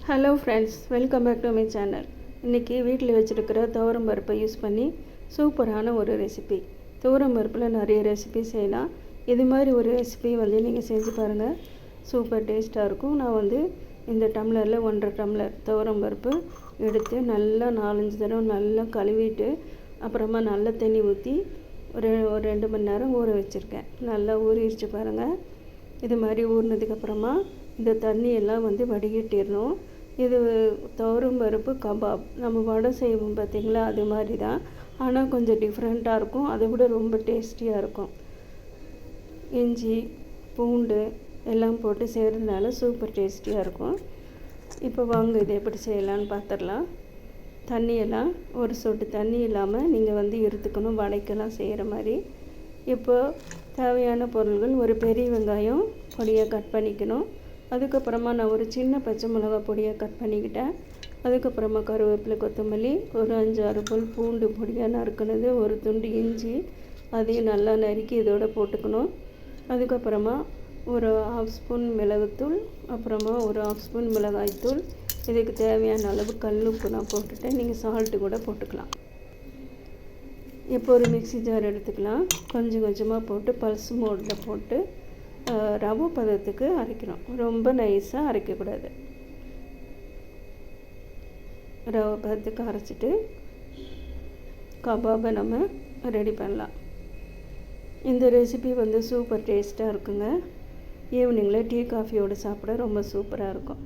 Hello friends, welcome back to my channel. இன்றைக்கி வீட்டில் வச்சுருக்கிற துவரம் பருப்பை யூஸ் பண்ணி சூப்பரான ஒரு ரெசிபி. துவரம் பருப்பில் நிறைய ரெசிபி செய்யலாம். இது மாதிரி ஒரு ரெசிபி நீங்கள் செஞ்சு பாருங்கள், சூப்பர் டேஸ்ட்டாக இருக்கும். நான் இந்த டம்ளரில் 1.5 டம்ளர் துவரம் பருப்பு எடுத்து நல்லா 4-5 தடவை நல்லா கழுவிட்டு அப்புறமா நல்ல தண்ணி ஊற்றி ஒரு 2 மணி நேரம் ஊற வச்சுருக்கேன். நல்லா ஊறிடுச்சு பாருங்கள். இது மாதிரி ஊறினதுக்கப்புறமா இந்த தண்ணியெல்லாம் வடிகட்டிடணும். இது துவரம் பருப்பு கபாப், நம்ம வடை செய்வோம் பார்த்திங்களா, அது மாதிரி தான். ஆனால் கொஞ்சம் டிஃப்ரெண்ட்டாக இருக்கும், அதை விட ரொம்ப டேஸ்டியாக இருக்கும். இஞ்சி பூண்டு எல்லாம் போட்டு செய்கிறதுனால சூப்பர் டேஸ்டியாக இருக்கும். இப்போ வாங்க இதை எப்படி செய்யலான்னு பார்த்துடலாம். தண்ணியெல்லாம் ஒரு சொட்டு தண்ணி இல்லாமல் நீங்கள் எடுத்துக்கணும், வடைக்கெல்லாம் செய்கிற மாதிரி. இப்போ தேவையான பொருள்கள்: ஒரு பெரிய வெங்காயம் பொடியாக கட் பண்ணிக்கணும். அதுக்கப்புறமா நான் ஒரு சின்ன பச்சை மிளகா பொடியாக கட் பண்ணிக்கிட்டேன். அதுக்கப்புறமா கருவேப்பிலை, கொத்தமல்லி, ஒரு 5-6 பல் பூண்டு பொடியாக நறுக்குனது, ஒரு துண்டு இஞ்சி அதையும் நல்லா நறுக்கி இதோடு போட்டுக்கணும். அதுக்கப்புறமா ஒரு 1/2 ஸ்பூன் மிளகுத்தூள், அப்புறமா ஒரு 1/2 ஸ்பூன் மிளகாய்த்தூள். இதுக்கு தேவையான அளவு கல்லுப்பு நான் போட்டுட்டேன், நீங்கள் சால்ட்டு கூட போட்டுக்கலாம். இப்போ ஒரு மிக்ஸி ஜார் எடுத்துக்கலாம். கொஞ்சம் கொஞ்சமாக போட்டு பல்ஸ் மோடில் போட்டு ரவை பதத்துக்கு அரைக்கணும். ரொம்ப நைஸாக அரைக்கக்கூடாது. ரவை பதத்துக்கு அரைச்சிட்டு கபாபை நம்ம ரெடி பண்ணலாம். இந்த ரெசிபி சூப்பர் டேஸ்ட்டாக இருக்குங்க. ஈவினிங்கில் டீ காஃபியோடு சாப்பிட ரொம்ப சூப்பராக இருக்கும்.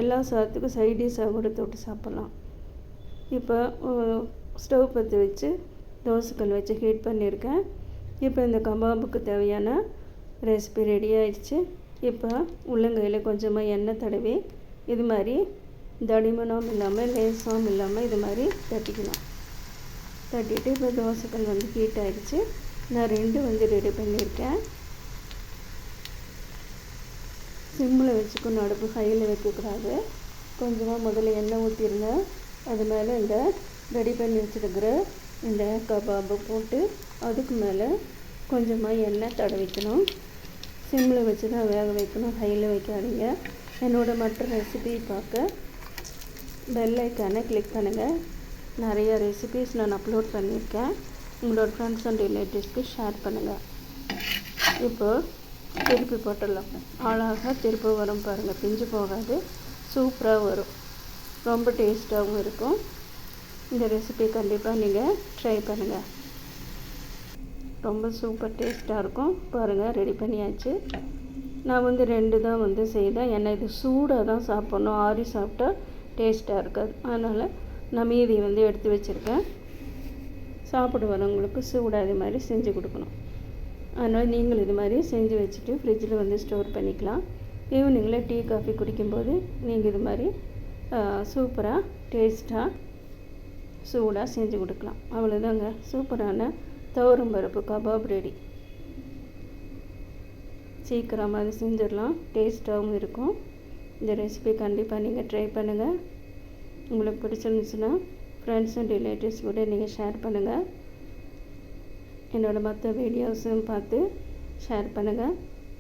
எல்லா சாதத்துக்கும் சைடிஷாக கூட தொட்டு சாப்பிட்லாம். இப்போ ஸ்டவ் பற்ற வச்சு தோசைக்கல் வச்சு ஹீட் பண்ணியிருக்கேன். இப்போ இந்த கபாபுக்கு தேவையான ரெசிபி ரெடி ஆயிடுச்சு. இப்போ உள்ளங்கையில் கொஞ்சமாக எண்ணெய் தடவி இது மாதிரி தடிமனாகவும் இல்லாமல் லேசாகவும் இல்லாமல் இது மாதிரி தட்டிக்கணும். தட்டிட்டு இப்போ தோசைக்கல் ஹீட் ஆகிடுச்சு. நான் 2 ரெடி பண்ணியிருக்கேன். சிம்மில் வச்சுக்கணும், அடுப்பு ஹையில் வைக்கக்கூடாது. கொஞ்சமாக முதல்ல எண்ணெய் ஊற்றிருங்க. அது மேலே இந்த ரெடி பண்ணி வச்சுருக்கிற இந்த கபாபை போட்டு அதுக்கு மேலே கொஞ்சமாக எண்ணெய் தடவிக்கணும். சிம்மில் வச்சு தான் வேக வைக்கணும், ஹையில் வைக்காதீங்க. என்னோடய மற்ற ரெசிபி பார்க்க பெல் ஐக்கானை கிளிக் பண்ணுங்கள். நிறைய ரெசிபீஸ் நான் அப்லோட் பண்ணியிருக்கேன். உங்களோட ஃப்ரெண்ட்ஸ் அண்ட் ரிலேட்டிவ்ஸ்க்கு ஷேர் பண்ணுங்கள். இப்போது திருப்பி போட்டுடலாம். அழகாக திருப்பி வரும் பாருங்கள், பிஞ்சு போகாது, சூப்பராக வரும், ரொம்ப டேஸ்ட்டாகவும் இருக்கும். இந்த ரெசிபி கண்டிப்பாக நீங்கள் ட்ரை பண்ணுங்கள், ரொம்ப சூப்பர் டேஸ்ட்டாக இருக்கும். பாருங்கள், ரெடி பண்ணியாச்சு. நான் 2 தான் செய்தேன். ஏன்னா இது சூடாக தான் சாப்பிட்ணும், ஆறி சாப்பிட்டா டேஸ்ட்டாக இருக்காது. அதனால் நான் மீதி எடுத்து வச்சுருக்கேன். சாப்பிட வரவங்களுக்கு சூடாக இது மாதிரி செஞ்சு கொடுக்கணும். அதனால் நீங்கள் இது மாதிரி செஞ்சு வச்சுட்டு ஃப்ரிட்ஜில் ஸ்டோர் பண்ணிக்கலாம். ஈவினிங்கில் டீ காஃபி குடிக்கும்போது நீங்கள் இது மாதிரி சூப்பராக டேஸ்ட்டாக சூடாக செஞ்சு கொடுக்கலாம். அவ்வளோதாங்க, சூப்பரான துவரம் பருப்பு கபாப் ரெடி. சீக்கிரமாக அதை செஞ்சிடலாம், டேஸ்ட்டாகவும் இருக்கும். இந்த ரெசிபி கண்டிப்பாக நீங்கள் ட்ரை பண்ணுங்கள். உங்களுக்கு பிடிச்சிருந்துச்சுன்னா ஃப்ரெண்ட்ஸ் அண்ட் ரிலேட்டிவ்ஸ் கூட நீங்கள் ஷேர் பண்ணுங்கள். என்னோடய மற்ற வீடியோஸும் பார்த்து ஷேர் பண்ணுங்கள்,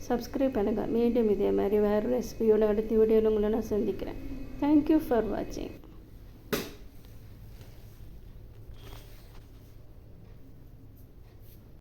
சப்ஸ்கிரைப் பண்ணுங்கள். மீண்டும் இதே மாதிரி வேறு ரெசிபியோட அடுத்த வீடியோவில் உங்களை நான் சந்திக்கிறேன். தேங்க்யூ ஃபார் வாட்சிங்.